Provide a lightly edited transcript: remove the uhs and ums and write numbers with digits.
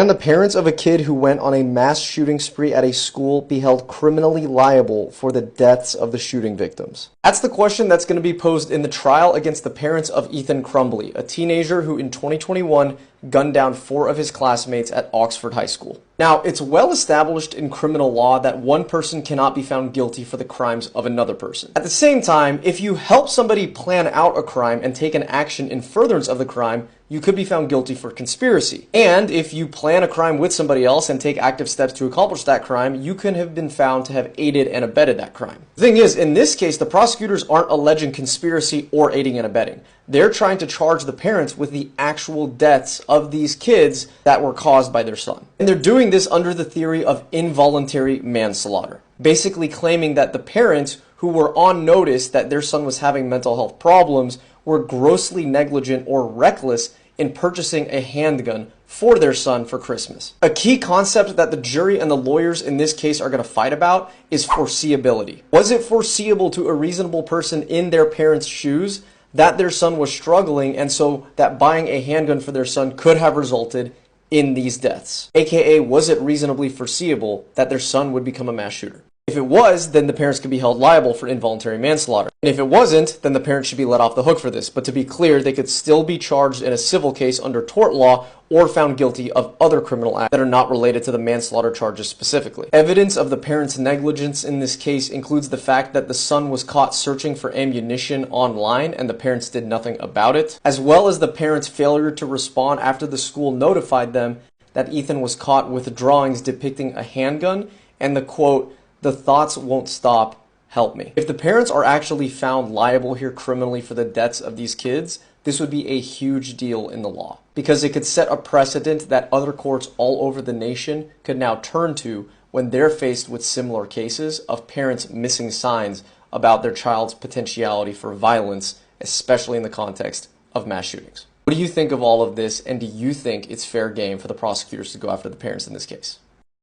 Can the parents of a kid who went on a mass shooting spree at a school be held criminally liable for the deaths of the shooting victims? That's the question that's going to be posed in the trial against the parents of Ethan Crumbley, a teenager who in 2021 gunned down 4 of his classmates at Oxford High School. Now, it's well established in criminal law that one person cannot be found guilty for the crimes of another person. At the same time, if you help somebody plan out a crime and take an action in furtherance of the crime, you could be found guilty for conspiracy. And if you plan a crime with somebody else and take active steps to accomplish that crime, you can have been found to have aided and abetted that crime. The thing is, in this case, the prosecutors aren't alleging conspiracy or aiding and abetting. They're trying to charge the parents with the actual deaths of these kids that were caused by their son. And they're doing this under the theory of involuntary manslaughter, basically claiming that the parents who were on notice that their son was having mental health problems were grossly negligent or reckless in purchasing a handgun for their son for Christmas. A key concept that the jury and the lawyers in this case are going to fight about is foreseeability. Was it foreseeable to a reasonable person in their parents' shoes that their son was struggling, and so that buying a handgun for their son could have resulted in these deaths? AKA, was it reasonably foreseeable that their son would become a mass shooter? If it was, then the parents could be held liable for involuntary manslaughter. And if it wasn't, then the parents should be let off the hook for this. But to be clear, they could still be charged in a civil case under tort law or found guilty of other criminal acts that are not related to the manslaughter charges specifically. Evidence of the parents' negligence in this case includes the fact that the son was caught searching for ammunition online and the parents did nothing about it, as well as the parents' failure to respond after the school notified them that Ethan was caught with drawings depicting a handgun and the quote, "The thoughts won't stop, help me." If the parents are actually found liable here criminally for the deaths of these kids, this would be a huge deal in the law, because it could set a precedent that other courts all over the nation could now turn to when they're faced with similar cases of parents missing signs about their child's potentiality for violence, especially in the context of mass shootings. What do you think of all of this, and do you think it's fair game for the prosecutors to go after the parents in this case?